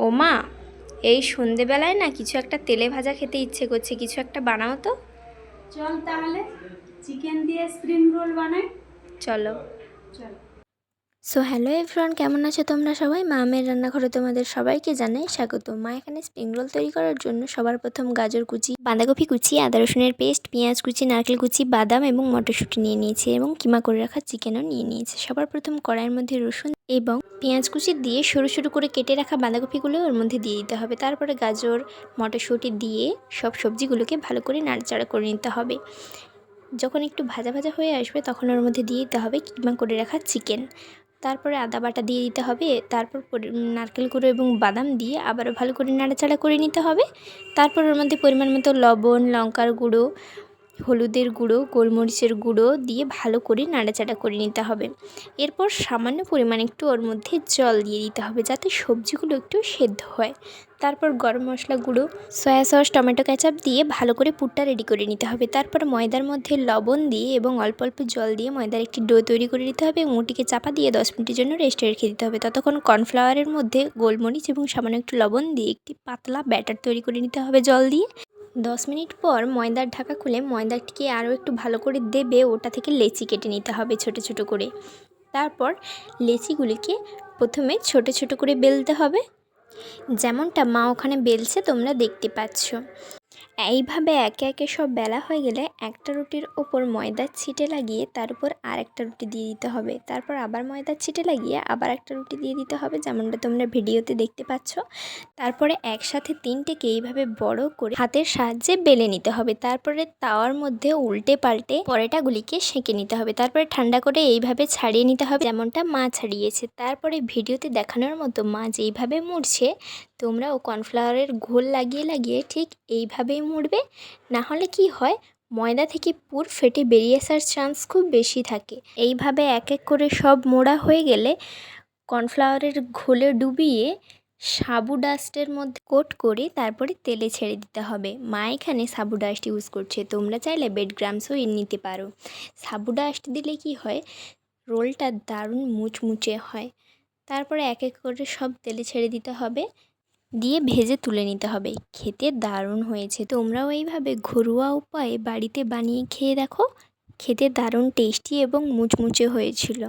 ও মা, এই সন্ধেবেলায় না কিছু একটা তেলে ভাজা খেতে ইচ্ছে করছে, কিছু একটা বানাও তো। চল তাহলে চিকেন দিয়ে স্প্রিং রোল বানাই। চলো। চল। সো হ্যালো এভরিওয়ান, কেমন আছো তোমরা সবাই? মা মেয়ের রান্নাঘরে তোমাদের সবাইকে জানাই স্বাগত। মা এখানে স্প্রিং রোল তৈরি করার জন্য সবার প্রথম গাজর কুচি, বাঁধাকপি কুচি, আদা রসুনের পেস্ট, পেঁয়াজ কুচি, নারকেল কুচি, বাদাম এবং মটরশুঁটি নিয়ে নিয়েছে এবং কিমা করে রাখা চিকেনও নিয়ে নিয়েছে। সবার প্রথম কড়াইয়ের মধ্যে রসুন এবং পেঁয়াজ কুচি দিয়ে সরু সরু করে কেটে রাখা বাঁধাকপিগুলো ওর মধ্যে দিয়ে দিতে হবে। তারপরে গাজর মটরশুঁটি দিয়ে সব সবজিগুলোকে ভালো করে নাড়াচাড়া করে নিতে হবে। যখন একটু ভাজা ভাজা হয়ে আসবে তখন ওর মধ্যে দিয়ে দিতে হবে কিমা করে রাখা চিকেন। তারপরে আদা বাটা দিয়ে দিতে হবে। তারপর নারকেল গুঁড়ো এবং বাদাম দিয়ে আবারও ভালো করে নাড়াচাড়া করে নিতে হবে। তারপর ওর মধ্যে পরিমাণ মতো লবণ, লঙ্কার গুঁড়ো, হলুদের গুঁড়ো, গোলমরিচের গুঁড়ো দিয়ে ভালো করে নাড়াচাড়া করে নিতে হবে। এরপর সামান্য পরিমাণ একটু ওর মধ্যে জল দিয়ে দিতে হবে যাতে সবজিগুলো একটু সেদ্ধ হয়। তারপর গরম মশলা গুঁড়ো, সয়া সস, টমেটো কেচাপ দিয়ে ভালো করে পুরটা রেডি করে নিতে হবে। তারপর ময়দার মধ্যে লবণ দিয়ে এবং অল্প অল্প জল দিয়ে ময়দার একটি ডো তৈরি করে নিতে হবে এবং ওটিকে চাপা দিয়ে 10 মিনিটের জন্য রেস্টে রেখে দিতে হবে। ততক্ষণ কর্নফ্লাওয়ারের মধ্যে গোলমরিচ এবং সামান্য একটু লবণ দিয়ে একটি পাতলা ব্যাটার তৈরি করে নিতে হবে জল দিয়ে। 10 মিনিট পর ময়দার ঢাকা খুলে ময়দাটিকে আরও একটু ভালো করে দেবে ওটা থেকে লেচি কেটে নিতে হবে ছোট ছোট করে। তারপর লেচিগুলিকে প্রথমে ছোট ছোট করে বেলতে হবে, যেমনটা মা ওখানে বেলছে তোমরা দেখতে পাচ্ছ। এইভাবে একে একে সব বেলা হয়ে গেলে একটা রুটির ওপর ময়দার ছিটে লাগিয়ে তার উপর আর একটা রুটি দিয়ে দিতে হবে। তারপর আবার ময়দার ছিটে লাগিয়ে আবার একটা রুটি দিয়ে দিতে হবে, যেমনটা তোমরা ভিডিওতে দেখতে পাচ্ছ। তারপরে একসাথে তিনটেকে এইভাবে বড় করে হাতের সাহায্যে বেলে নিতে হবে। তারপরে তাওয়ার মধ্যে উল্টে পাল্টে পরোটাগুলিকে সেঁকে নিতে হবে। তারপরে ঠান্ডা করে এইভাবে ছাড়িয়ে নিতে হবে, যেমনটা মা ছাড়িয়েছে। তারপরে ভিডিওতে দেখানোর মতো মা যেইভাবে মুড়ছে তোমরাও কর্নফ্লাওয়ারের ঘোল লাগিয়ে লাগিয়ে ঠিক এইভাবেই মুড়বে। না হলে কি হয়, ময়দা থেকে পুর ফেটে বেরিয়ে আসার চান্স খুব বেশি থাকে। এইভাবে এক এক করে সব মোড়া হয়ে গেলে কর্নফ্লাওয়ারের ঘোলে ডুবিয়ে সাবু ডাস্টের মধ্যে কোট করে তারপরে তেলে ছেড়ে দিতে হবে। মা এখানে সাবু ডাস্ট ইউজ করছে, তোমরা চাইলে বেড গ্রামসও নিতে পারো। সাবু ডাস্ট দিলে কি হয়, রোলটা দারুণ মুচমুচে হয়। তারপরে এক এক করে সব তেলে ছেড়ে দিতে হবে, দিয়ে ভেজে তুলে নিতে হবে। খেতে দারুণ হয়েছে, তোমরাও এইভাবে ঘরোয়া উপায়ে বাড়িতে বানিয়ে খেয়ে দেখো। খেতে দারুণ টেস্টি এবং মুচমুচে হয়েছিল।